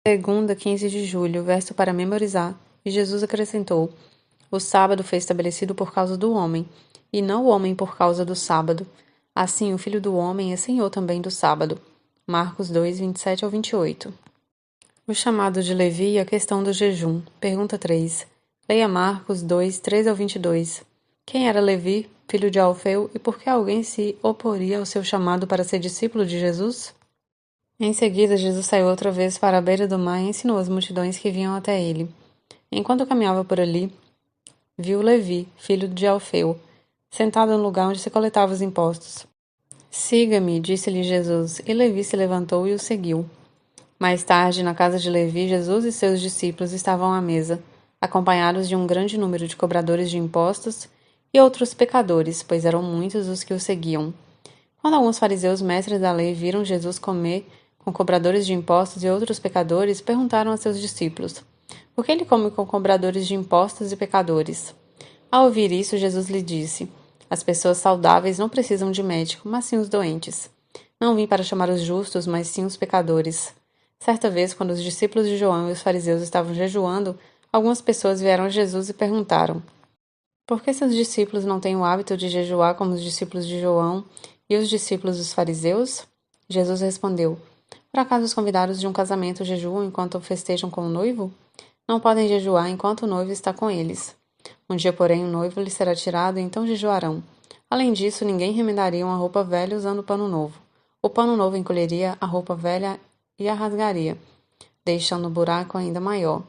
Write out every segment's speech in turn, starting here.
Segunda, 15 de julho, verso para memorizar. E Jesus acrescentou: O sábado foi estabelecido por causa do homem, e não o homem por causa do sábado. Assim, o Filho do Homem é Senhor também do sábado. Marcos 2, 27 ao 28. O chamado de Levi e a questão do jejum. Pergunta 3. Leia Marcos 2, 3 ao 22. Quem era Levi, filho de Alfeu, e por que alguém se oporia ao seu chamado para ser discípulo de Jesus? Em seguida, Jesus saiu outra vez para a beira do mar e ensinou as multidões que vinham até ele. Enquanto caminhava por ali, viu Levi, filho de Alfeu, sentado no lugar onde se coletava os impostos. Siga-me, disse-lhe Jesus, e Levi se levantou e o seguiu. Mais tarde, na casa de Levi, Jesus e seus discípulos estavam à mesa, acompanhados de um grande número de cobradores de impostos e outros pecadores, pois eram muitos os que o seguiam. Quando alguns fariseus mestres da lei viram Jesus comer com cobradores de impostos e outros pecadores, perguntaram a seus discípulos: Por que ele come com cobradores de impostos e pecadores? Ao ouvir isso, Jesus lhe disse: As pessoas saudáveis não precisam de médico, mas sim os doentes. Não vim para chamar os justos, mas sim os pecadores. Certa vez, quando os discípulos de João e os fariseus estavam jejuando, algumas pessoas vieram a Jesus e perguntaram: Por que seus discípulos não têm o hábito de jejuar como os discípulos de João e os discípulos dos fariseus? Jesus respondeu: Por acaso os convidados de um casamento jejuam enquanto festejam com o noivo? Não podem jejuar enquanto o noivo está com eles. Um dia, porém, o noivo lhes será tirado e então jejuarão. Além disso, ninguém remendaria uma roupa velha usando pano novo. O pano novo encolheria a roupa velha e a rasgaria, deixando o buraco ainda maior.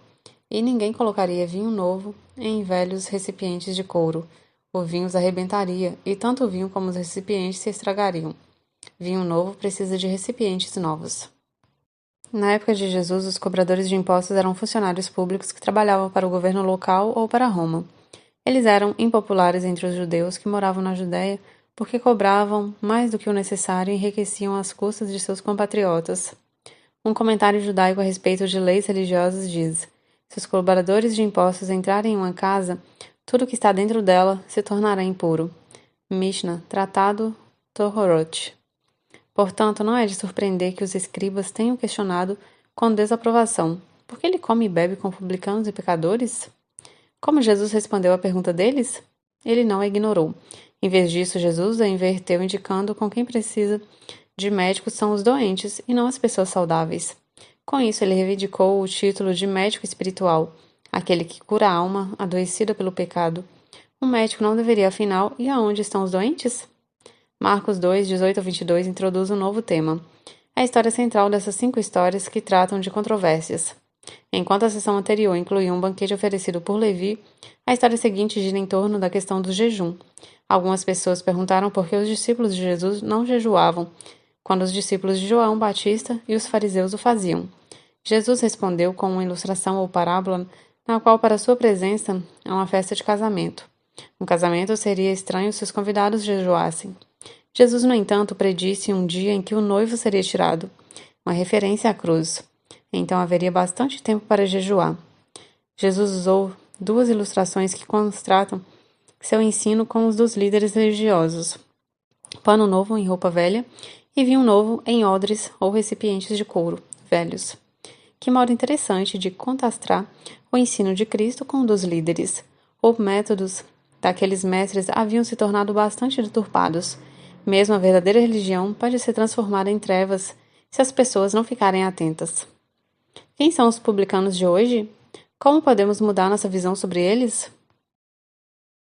E ninguém colocaria vinho novo em velhos recipientes de couro. O vinho os arrebentaria, e tanto o vinho como os recipientes se estragariam. Vinho novo precisa de recipientes novos. Na época de Jesus, os cobradores de impostos eram funcionários públicos que trabalhavam para o governo local ou para Roma. Eles eram impopulares entre os judeus que moravam na Judéia porque cobravam mais do que o necessário e enriqueciam às custas de seus compatriotas. Um comentário judaico a respeito de leis religiosas diz: Se os cobradores de impostos entrarem em uma casa, tudo que está dentro dela se tornará impuro. Mishnah, Tratado Tohorot. Portanto, não é de surpreender que os escribas tenham questionado com desaprovação: por que ele come e bebe com publicanos e pecadores? Como Jesus respondeu à pergunta deles? Ele não a ignorou. Em vez disso, Jesus a inverteu, indicando com quem precisa de médicos são os doentes e não as pessoas saudáveis. Com isso, ele reivindicou o título de médico espiritual, aquele que cura a alma adoecida pelo pecado. Um médico não deveria, afinal, ir aonde estão os doentes? Marcos 2, 18 a 22 introduz um novo tema. A história central dessas 5 histórias que tratam de controvérsias. Enquanto a sessão anterior incluía um banquete oferecido por Levi, a história seguinte gira em torno da questão do jejum. Algumas pessoas perguntaram por que os discípulos de Jesus não jejuavam, quando os discípulos de João Batista e os fariseus o faziam. Jesus respondeu com uma ilustração ou parábola na qual, para sua presença, é uma festa de casamento. Um casamento seria estranho se os convidados jejuassem. Jesus, no entanto, predisse um dia em que o noivo seria tirado, uma referência à cruz. Então haveria bastante tempo para jejuar. Jesus usou 2 ilustrações que contrastam seu ensino com os dos líderes religiosos: pano novo em roupa velha e vinho novo em odres ou recipientes de couro velhos. Que modo interessante de contrastar o ensino de Cristo com o dos líderes. Os métodos daqueles mestres haviam se tornado bastante deturpados. Mesmo a verdadeira religião pode ser transformada em trevas se as pessoas não ficarem atentas. Quem são os publicanos de hoje? Como podemos mudar nossa visão sobre eles?